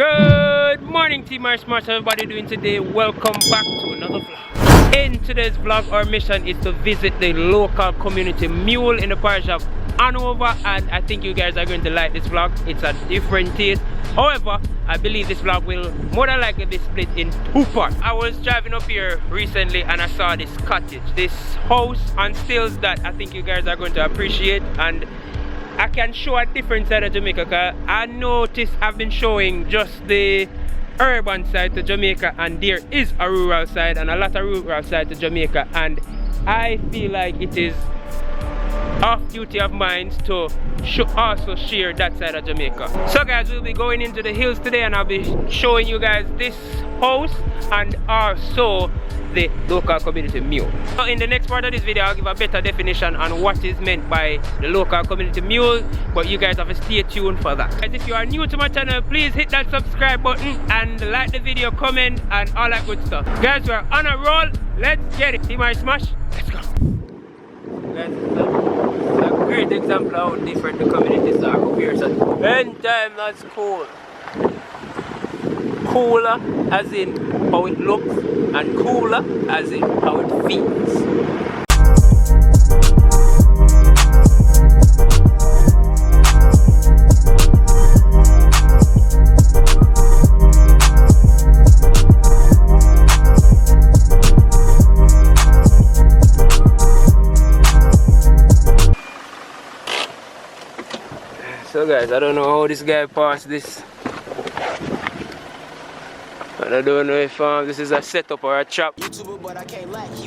Good morning, Team Ismash. How everybody doing today? Welcome back to another vlog. In today's vlog, our mission is to visit the local community mule in the parish of Hanover, and I think you guys are going to like this vlog. It's a different taste. However, I believe this vlog will more than likely be split in two parts. I was driving up here recently and I saw this cottage, this house on stills that I think you guys are going to appreciate, and I can show a different side of Jamaica, because I noticed I've been showing just the urban side to Jamaica, and there is a rural side and a lot of rural side to Jamaica, and I feel like it is off duty of mine to also share that side of Jamaica. So guys, we'll be going into the hills today and I'll be showing you guys this house and also the local community mule. So in the next part of this video, I'll give a better definition on what is meant by the local community mule, but you guys have to stay tuned for that. Guys, if you are new to my channel, please hit that subscribe button and like the video, comment and all that good stuff. Guys, we're on a roll. Let's get it. See my smash? Let's go. Guys, it's a great example of how different the communities are compared to time. That's cool. Cooler as in how it looks, and cooler as in how it feels. So guys, I don't know how this guy passed this. And I don't know if this is a setup or a trap.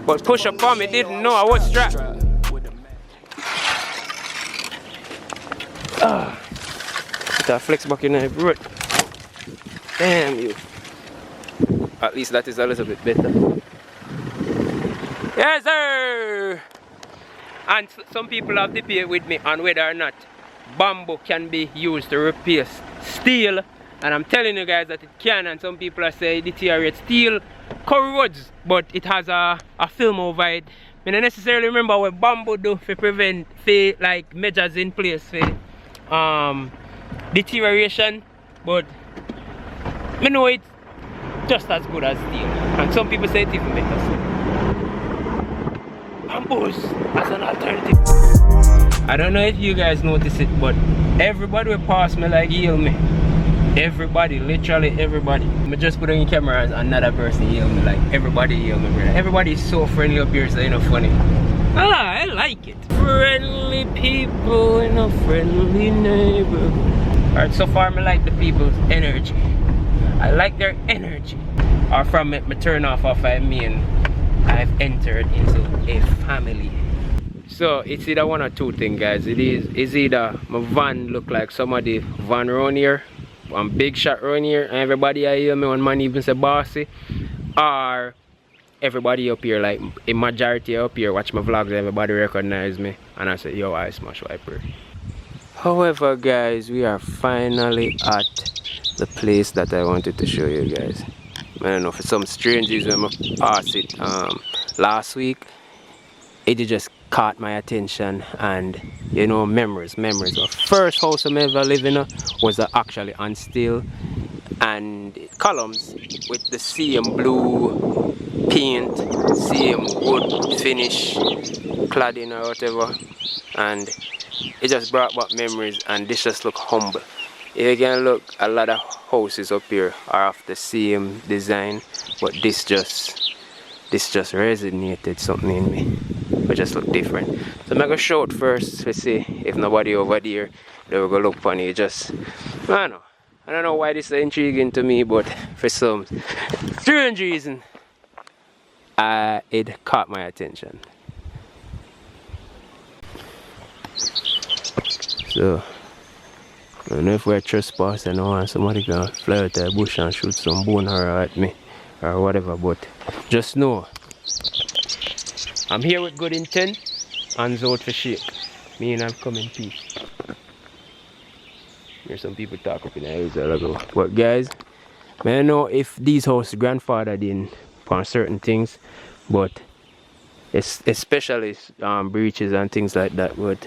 But push up on me didn't know I was strapped. Put a flex back in the road. Damn you. At least that is a little bit better. Yes sir! And some people have debated with me on whether or not bamboo can be used to replace steel. And I'm telling you guys that it can, and some people are saying it deteriorates steel, corrodes, but it has a film over it. I don't necessarily remember what bamboo do to prevent like measures in place for deterioration, but I know it's just as good as steel. And some people say it's even better. So bamboos as an alternative. I don't know if you guys notice it, but everybody will pass me like heal me. Everybody, literally everybody. I just put on your camera as another person heal me, like everybody heal me, brother. Everybody is so friendly up here, so you know, funny. Ah, I like it. Friendly people in a friendly neighborhood. Alright, so far I like the people's energy. I like their energy. Or from it, me turn off I mean I've entered into a family. So it's either one or two things, guys. It's either my van look like somebody van around here, one big shot around here, and everybody I hear me, one man even say bossy, or everybody up here, like a majority up here watch my vlogs, everybody recognize me and I say, yo, I smash wiper. However guys, we are finally at the place that I wanted to show you guys. I don't know, for some strange reason I passed it last week, it just caught my attention, and you know, memories. The first house I ever lived in was actually on steel and columns with the same blue paint, same wood finish, cladding or whatever, and it just brought back memories, and this just look humble. You can look, a lot of houses up here are of the same design, but this just resonated something in me. But just look different. So I'm gonna show it first to see if nobody over there, they will go look funny. Just I don't know why this is intriguing to me, but for some strange reason it caught my attention. So I don't know if we're trespassing or somebody gonna fly out the bush and shoot some bone horror at me or whatever, but just know I'm here with good intent, hands out for shake. Me and I've come in peace. Here's some people talk up in the house a ago. But guys, I don't know if these houses grandfather did on certain things, but it's especially breaches and things like that. But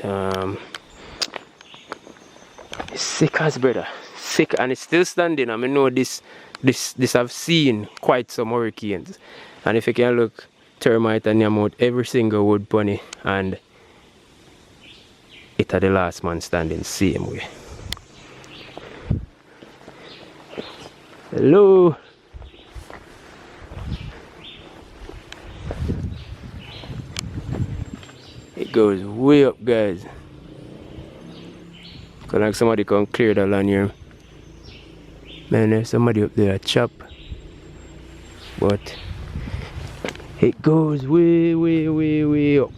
sick as brother, sick, and it's still standing. I mean, know this I've seen quite some hurricanes. And if you can look, termite and yam out every single wood pony, and it had the last man standing same way. Hello. It goes way up, guys. Cause like somebody can clear the land here. Man, there's somebody up there chop. But it goes way, way, way, way up.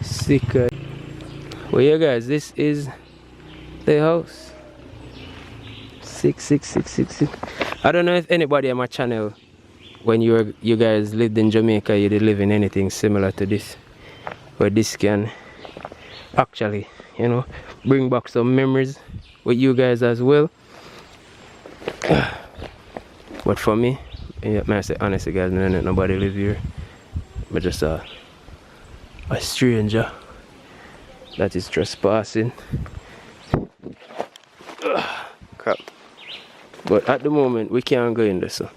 Sick. Well, yeah, guys, this is the house. 66666. I don't know if anybody on my channel, when you guys lived in Jamaica, you did live in anything similar to this, where this can actually, you know, bring back some memories with you guys as well. But for me, yeah, man, I say honestly, guys, man, nobody live here. But just a stranger that is trespassing. Crap. But at the moment, we can't go in there, so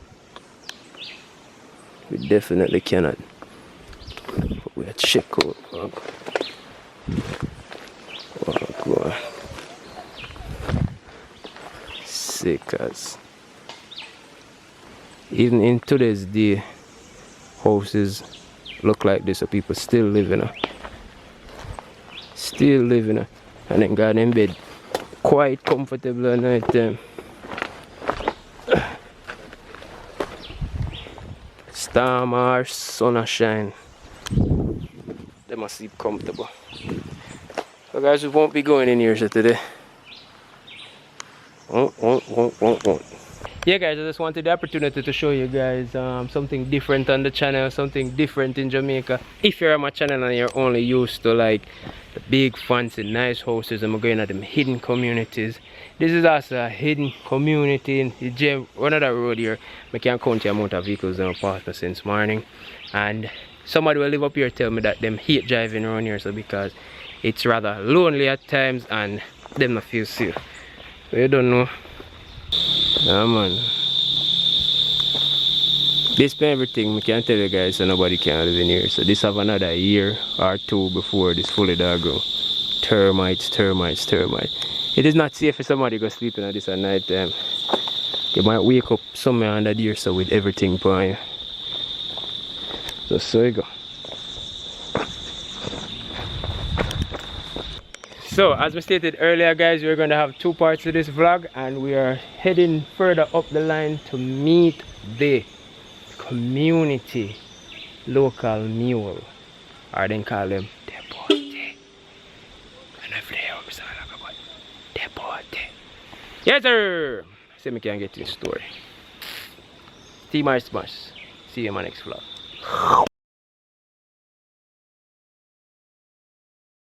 we definitely cannot. But we'll check out. Oh God. Sick as. Even in today's day, houses look like this, so people still live in it. Still live in it. And then got in bed quite comfortable at night time. Storm or sun or shine, they must sleep comfortable. So guys, we won't be going in here today. Won't. Yeah, guys, I just wanted the opportunity to show you guys something different on the channel, something different in Jamaica. If you're on my channel and you're only used to like the big fancy nice houses and we're going at them hidden communities, this is also a hidden community in one of the road here. I can't count the amount of vehicles that have passed since morning, and somebody will live up here tell me that them hate driving around here, so because it's rather lonely at times and them not feel safe. So you don't know. Yeah, man. This and everything, I can tell you guys, so nobody can live in here. So this have another year or two before this fully dog grow. Termites. It is not safe for somebody to go sleeping at this at night time. You might wake up somewhere under there, so with everything for you. So you go. So as we stated earlier, guys, we're going to have two parts to this vlog, and we are heading further up the line to meet the community local mule, or then call them deporte. And if they help us all about deporte. Yes sir! See me can get to the story. Team Ismash. See you in my next vlog.